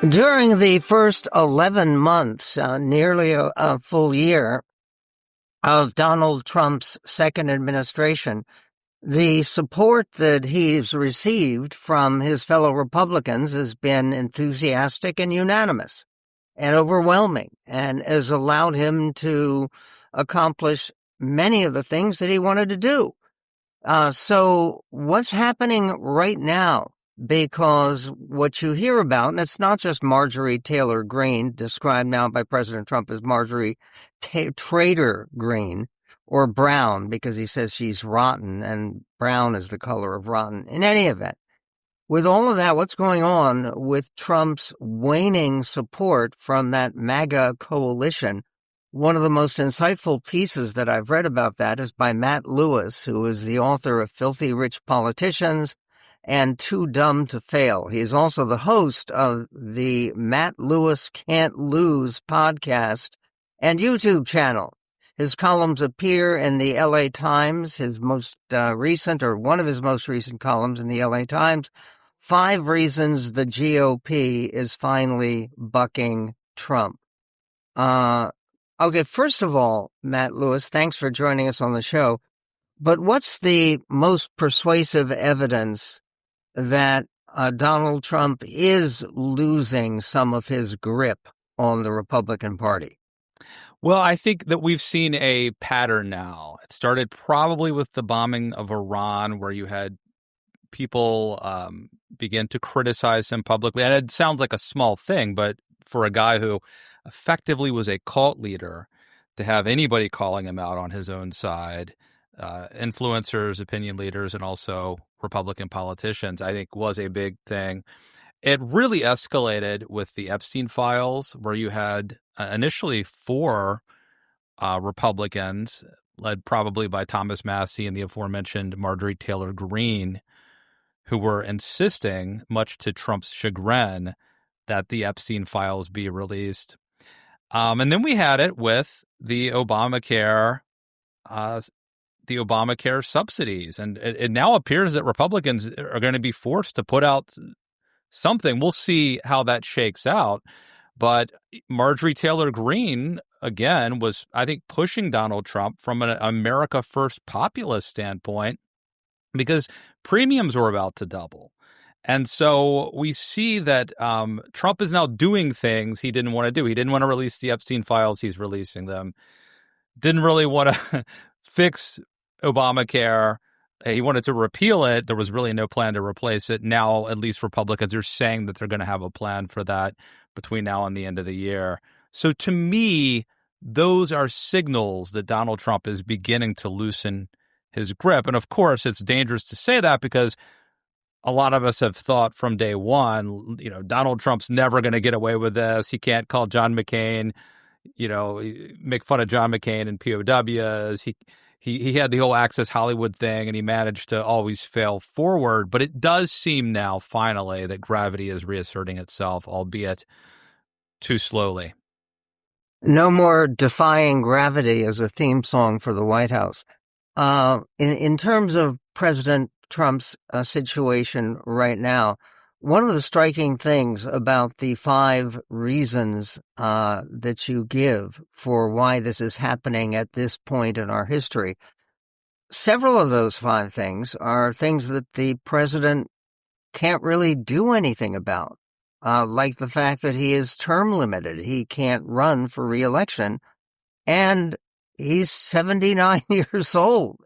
During the first 11 months, nearly a full year of Donald Trump's second administration, the support that he's received from his fellow Republicans has been enthusiastic and unanimous and overwhelming, and has allowed him to accomplish many of the things that he wanted to do. So what's happening right now? Because what you hear about, and it's not just Marjorie Taylor Greene, described now by President Trump as Marjorie Trader Greene, or brown, because he says she's rotten, and brown is the color of rotten. In any event, with all of that, what's going on with Trump's waning support from that MAGA coalition? One of the most insightful pieces that I've read about that is by Matt Lewis, who is the author of Filthy Rich Politicians and Too Dumb to Fail. He is also the host of the Matt Lewis Can't Lose podcast and YouTube channel. His columns appear in the LA Times, his most recent, or one of his most recent columns in the LA Times, 5 Reasons the GOP is Finally Bucking Trump. Okay, first of all, Matt Lewis, thanks for joining us on the show. But what's the most persuasive evidence that Donald Trump is losing some of his grip on the Republican Party? Well, I think that we've seen a pattern now. It started probably with the bombing of Iran, where you had people begin to criticize him publicly. And it sounds like a small thing, but for a guy who effectively was a cult leader, to have anybody calling him out on his own side, influencers, opinion leaders, and also Republican politicians, I think was a big thing. It really escalated with the Epstein files, where you had initially 4 Republicans, led probably by Thomas Massie and the aforementioned Marjorie Taylor Greene, who were insisting, much to Trump's chagrin, that the Epstein files be released. And then we had it with the Obamacare subsidies. And it now appears that Republicans are going to be forced to put out something. We'll see how that shakes out. But Marjorie Taylor Greene, again, was, I think, pushing Donald Trump from an America First populist standpoint, because premiums were about to double. And so we see that Trump is now doing things he didn't want to do. He didn't want to release the Epstein files. He's releasing them. Didn't really want to fix Obamacare. He wanted to repeal it. There was really no plan to replace it. Now, at least Republicans are saying that they're going to have a plan for that between now and the end of the year. So to me, those are signals that Donald Trump is beginning to loosen his grip. And of course, it's dangerous to say that, because a lot of us have thought from day one, Donald Trump's never going to get away with this. He can't call John McCain, make fun of John McCain and POWs. He had the whole Access Hollywood thing, and he managed to always fail forward. But it does seem now, finally, that gravity is reasserting itself, albeit too slowly. No more Defying Gravity as a theme song for the White House. In terms of President Trump's situation right now, one of the striking things about the 5 reasons that you give for why this is happening at this point in our history, several of those 5 things are things that the president can't really do anything about, like the fact that he is term limited. He can't run for re-election, and he's 79 years old.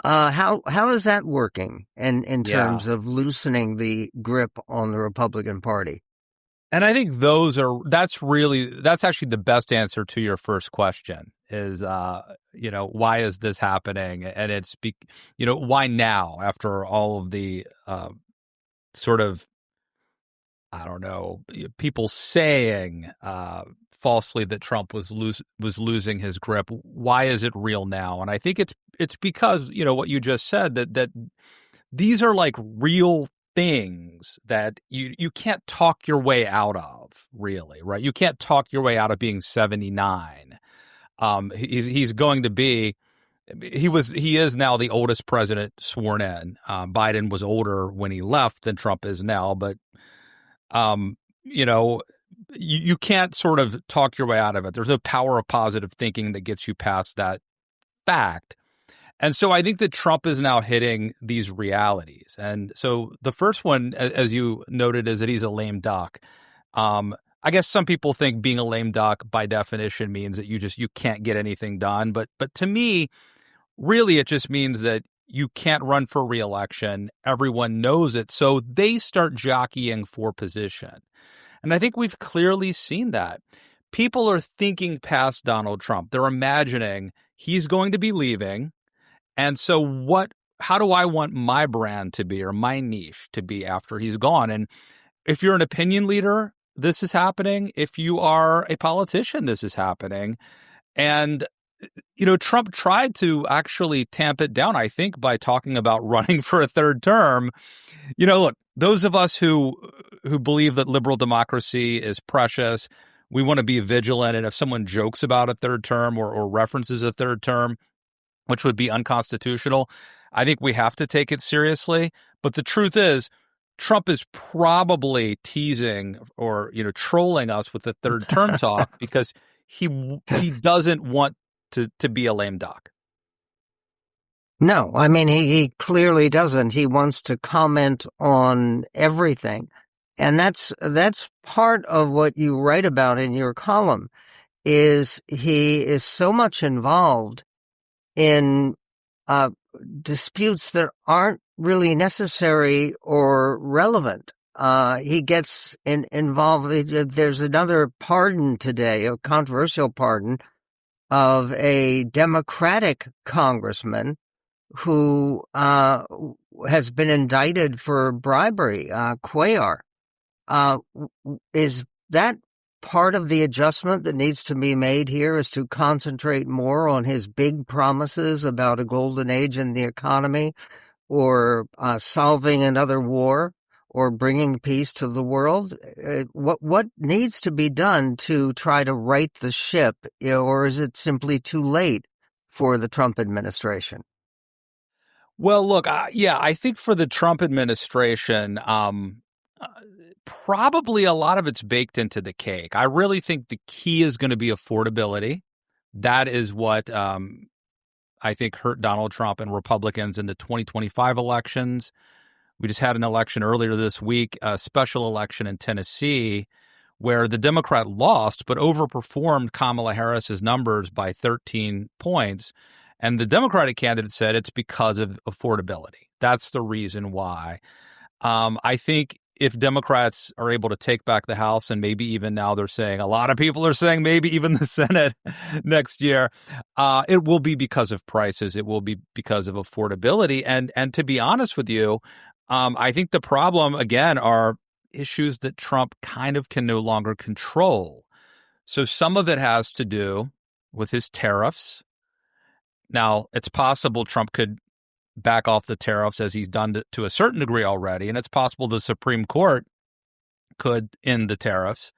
How is that working in terms of loosening the grip on the Republican Party? And I think that's actually the best answer to your first question is, why is this happening? And it's, why now, after all of the people saying falsely that Trump was losing his grip. Why is it real now? And I think it's because, what you just said, that these are like real things that you can't talk your way out of, really, right? You can't talk your way out of being 79. He's going to be, he is now the oldest president sworn in. Biden was older when he left than Trump is now, but you can't sort of talk your way out of it. There's no power of positive thinking that gets you past that fact. And so I think that Trump is now hitting these realities. And so the first one, as you noted, is that he's a lame duck. I guess some people think being a lame duck by definition means that you can't get anything done. But to me, really, it just means that you can't run for reelection. Everyone knows it. So they start jockeying for position. And I think we've clearly seen that. People are thinking past Donald Trump. They're imagining he's going to be leaving. And so how do I want my brand to be or my niche to be after he's gone? And if you're an opinion leader, this is happening. If you are a politician, this is happening. And Trump tried to actually tamp it down, I think, by talking about running for a third term. Look, those of us who believe that liberal democracy is precious, we want to be vigilant. And if someone jokes about a third term or references a third term, which would be unconstitutional, I think we have to take it seriously. But the truth is, Trump is probably teasing or trolling us with the third term talk because he doesn't want to be a lame duck. No, I mean, he clearly doesn't. He wants to comment on everything. And that's part of what you write about in your column, is he is so much involved in disputes that aren't really necessary or relevant. He gets involved. There's another pardon today, a controversial pardon of a Democratic congressman who has been indicted for bribery, Cuellar. Is that part of the adjustment that needs to be made here, is to concentrate more on his big promises about a golden age in the economy, or solving another war, or bringing peace to the world? What needs to be done to try to right the ship, or is it simply too late for the Trump administration? Well, look, I think for the Trump administration, probably a lot of it's baked into the cake. I really think the key is going to be affordability. That is what I think hurt Donald Trump and Republicans in the 2025 elections. We just had an election earlier this week, a special election in Tennessee, where the Democrat lost but overperformed Kamala Harris's numbers by 13 points. And the Democratic candidate said it's because of affordability. That's the reason why. I think if Democrats are able to take back the House, and maybe even now they're saying, a lot of people are saying maybe even the Senate next year, it will be because of prices. It will be because of affordability. And to be honest with you, I think the problem, again, are issues that Trump kind of can no longer control. So some of it has to do with his tariffs. Now, it's possible Trump could back off the tariffs, as he's done to a certain degree already, and it's possible the Supreme Court could end the tariffs.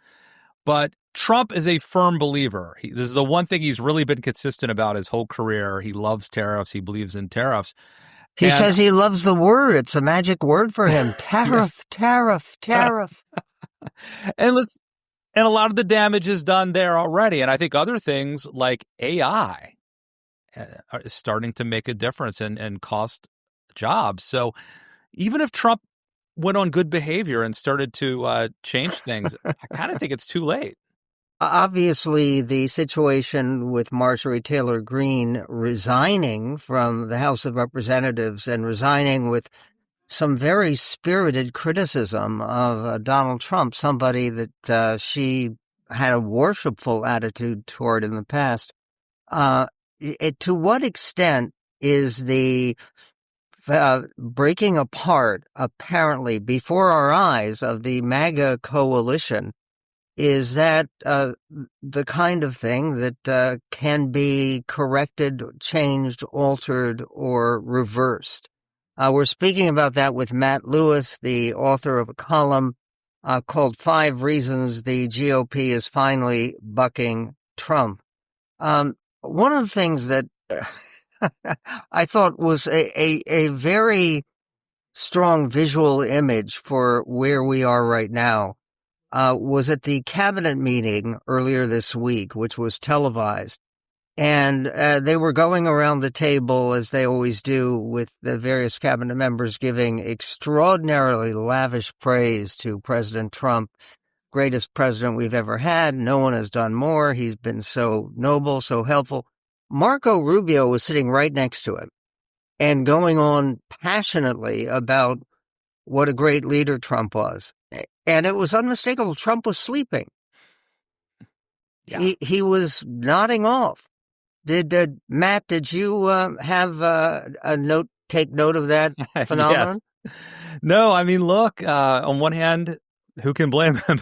But Trump is a firm believer. This is the one thing he's really been consistent about his whole career. He loves tariffs. He believes in tariffs. He says he loves the word. It's a magic word for him. Tariff, tariff, tariff. And a lot of the damage is done there already. And I think other things like AI are starting to make a difference and cost jobs. So even if Trump went on good behavior and started to change things, I kind of think it's too late. Obviously, the situation with Marjorie Taylor Greene resigning from the House of Representatives and resigning with some very spirited criticism of Donald Trump, somebody that she had a worshipful attitude toward in the past. To what extent is the breaking apart, apparently, before our eyes, of the MAGA coalition, is that the kind of thing that can be corrected, changed, altered, or reversed? We're speaking about that with Matt Lewis, the author of a column called 5 Reasons the GOP is Finally Bucking Trump. One of the things that I thought was a very strong visual image for where we are right now was at the cabinet meeting earlier this week, which was televised. And they were going around the table, as they always do, with the various cabinet members giving extraordinarily lavish praise to President Trump. Greatest president we've ever had. No one has done more. He's been so noble, so helpful. Marco Rubio was sitting right next to him and going on passionately about what a great leader Trump was. And it was unmistakable. Trump was sleeping. Yeah. He was nodding off. Matt, did you have take note of that phenomenon? Yes. No, I mean, look, on one hand, who can blame him?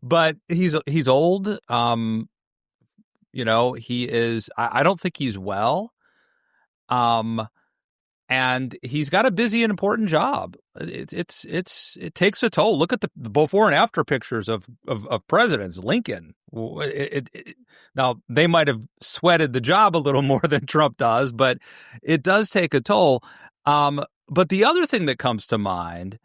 But he's old. He is. I don't think he's well. And he's got a busy and important job. It takes a toll. Look at the before and after pictures of presidents. Lincoln. Now they might have sweated the job a little more than Trump does, but it does take a toll. But the other thing that comes to mind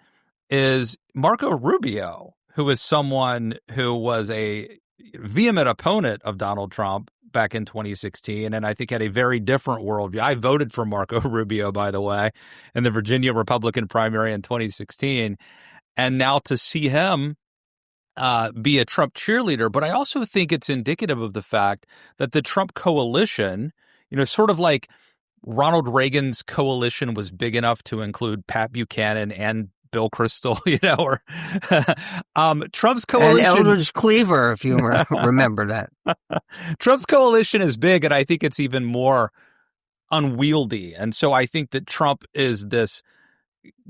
is Marco Rubio, who is someone who was a vehement opponent of Donald Trump back in 2016, and I think had a very different worldview. I voted for Marco Rubio, by the way, in the Virginia Republican primary in 2016. And now to see him be a Trump cheerleader, but I also think it's indicative of the fact that the Trump coalition, sort of like Ronald Reagan's coalition was big enough to include Pat Buchanan and Bill Kristol, or Trump's coalition. And Eldridge Cleaver, if you remember that. Trump's coalition is big, and I think it's even more unwieldy. And so I think that Trump is this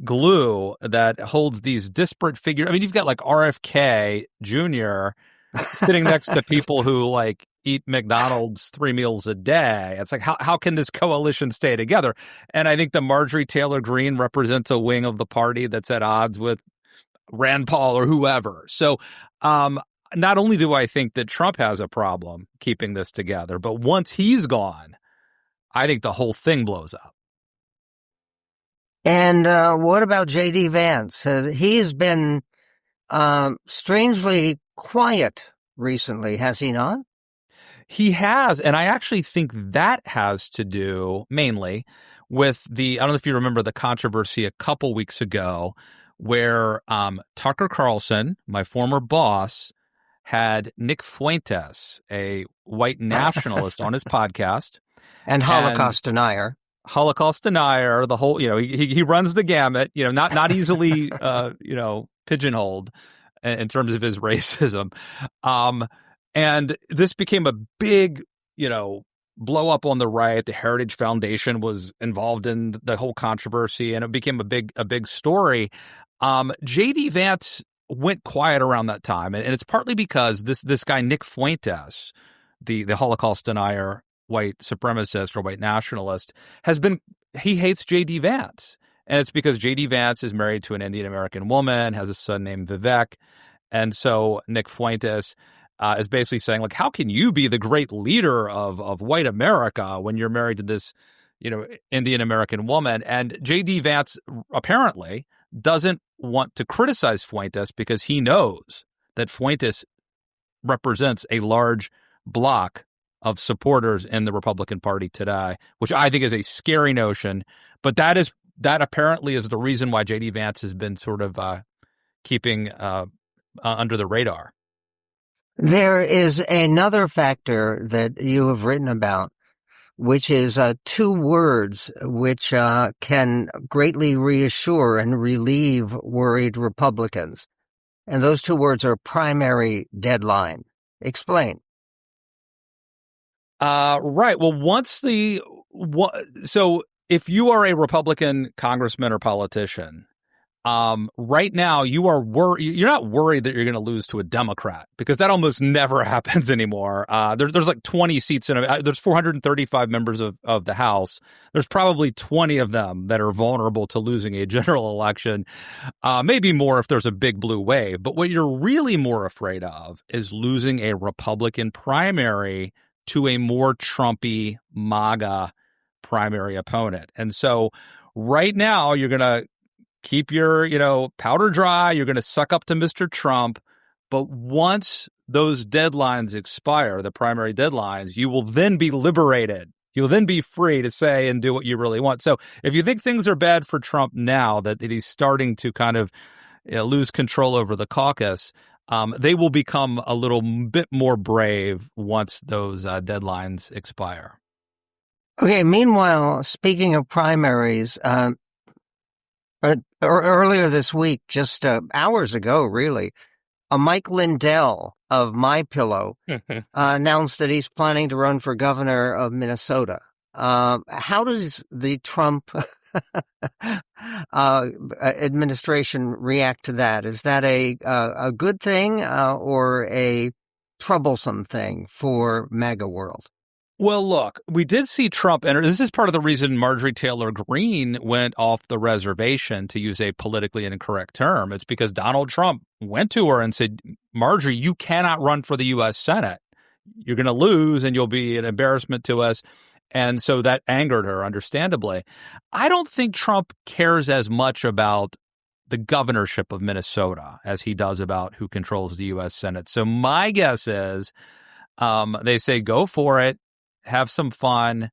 glue that holds these disparate figures. I mean, you've got like RFK Jr. sitting next to people who like eat McDonald's 3 meals a day. It's like, how can this coalition stay together? And I think the Marjorie Taylor Greene represents a wing of the party that's at odds with Rand Paul or whoever. So not only do I think that Trump has a problem keeping this together, but once he's gone, I think the whole thing blows up. And what about J.D. Vance? He's been strangely quiet recently, has he not? He has, and I actually think that has to do mainly with I don't know if you remember the controversy a couple weeks ago where Tucker Carlson, my former boss, had Nick Fuentes, a white nationalist, on his podcast. And Holocaust denier. Holocaust denier, the whole, he runs the gamut, not easily, pigeonholed in terms of his racism. And this became a big, blow up on the right. The Heritage Foundation was involved in the whole controversy, and it became a big story. J.D. Vance went quiet around that time, and it's partly because this guy Nick Fuentes, the Holocaust denier, white supremacist or white nationalist, he hates J.D. Vance, and it's because J.D. Vance is married to an Indian American woman, has a son named Vivek, and so Nick Fuentes is basically saying, like, how can you be the great leader of white America when you're married to this, Indian American woman? And J.D. Vance apparently doesn't want to criticize Fuentes because he knows that Fuentes represents a large block of supporters in the Republican Party today, which I think is a scary notion. But that apparently is the reason why J.D. Vance has been sort of keeping under the radar. There is another factor that you have written about, which is 2 words which can greatly reassure and relieve worried Republicans. And those 2 words are primary deadline. Explain. Right. Well, so if you are a Republican congressman or politician, right now you're not worried that you're going to lose to a Democrat, because that almost never happens anymore. There's like 20 seats there's 435 members of the House. There's probably 20 of them that are vulnerable to losing a general election. Maybe more if there's a big blue wave. But what you're really more afraid of is losing a Republican primary to a more Trumpy MAGA primary opponent. And so right now you're going to keep your, powder dry. You're going to suck up to Mr. Trump. But once those deadlines expire, the primary deadlines, you will then be liberated. You'll then be free to say and do what you really want. So if you think things are bad for Trump now, that he's starting to kind of lose control over the caucus, they will become a little bit more brave once those deadlines expire. Okay, meanwhile, speaking of primaries, earlier this week, just hours ago, really, Mike Lindell of MyPillow announced that he's planning to run for governor of Minnesota. How does the Trump administration react to that? Is that a good thing or a troublesome thing for MAGA world? Well, look, we did see Trump enter. This is part of the reason Marjorie Taylor Greene went off the reservation, to use a politically incorrect term. It's because Donald Trump went to her and said, Marjorie, you cannot run for the U.S. Senate. You're going to lose and you'll be an embarrassment to us. And so that angered her, understandably. I don't think Trump cares as much about the governorship of Minnesota as he does about who controls the U.S. Senate. So my guess is they say, go for it. Have some fun,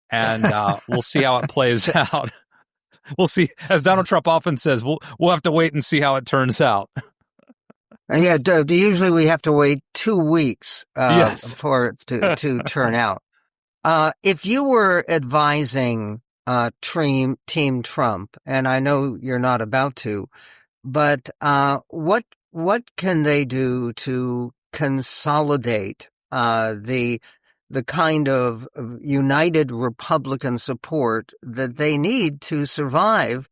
and we'll see how it plays out. We'll see, as Donald Trump often says, we'll have to wait and see how it turns out. And yeah, usually we have to wait 2 weeks Yes. for it to turn out. If you were advising Team Trump, and I know you're not about to, but what can they do to consolidate the kind of united Republican support that they need to survive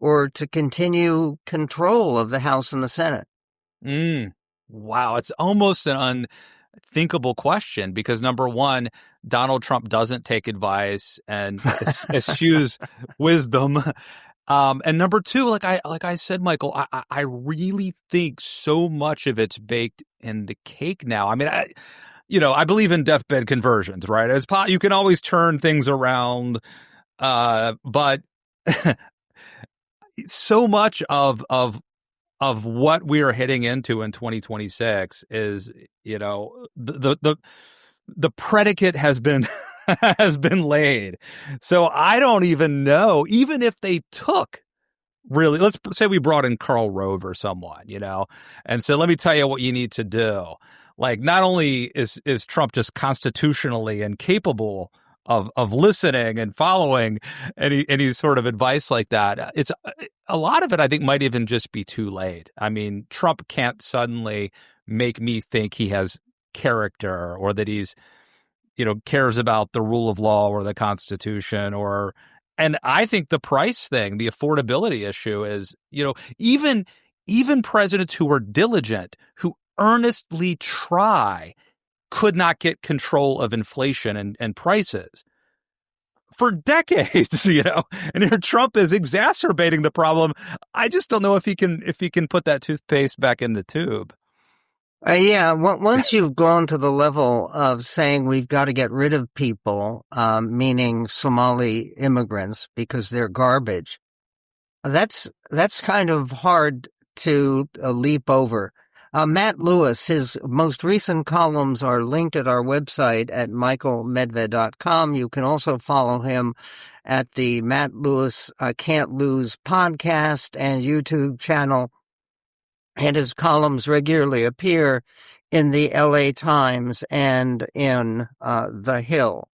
or to continue control of the House and the Senate? Wow, it's almost an unthinkable question because, number one, Donald Trump doesn't take advice and eschews wisdom. And number two, like I said, Michael, I really think so much of it's baked in the cake now. I mean, I believe in deathbed conversions, right? You can always turn things around, but so much of what we are heading into in 2026 is, the predicate has been has been laid. So I don't even know, even if they took. Really, let's say we brought in Karl Rove or someone, and so let me tell you what you need to do. Like, not only is Trump just constitutionally incapable of listening and following any sort of advice like that, it's a lot of it, I think, might even just be too late. I mean, Trump can't suddenly make me think he has character or that he's, cares about the rule of law or the Constitution and I think the price thing, the affordability issue is, even presidents who are diligent, who earnestly try, could not get control of inflation and prices for decades, and here Trump is exacerbating the problem. I just don't know if he can put that toothpaste back in the tube. Once you've gone to the level of saying we've got to get rid of people, meaning Somali immigrants, because they're garbage, that's kind of hard to leap over. Matt Lewis, his most recent columns are linked at our website at michaelmedved.com. You can also follow him at the Matt Lewis Can't Lose podcast and YouTube channel. And his columns regularly appear in the LA Times and in The Hill.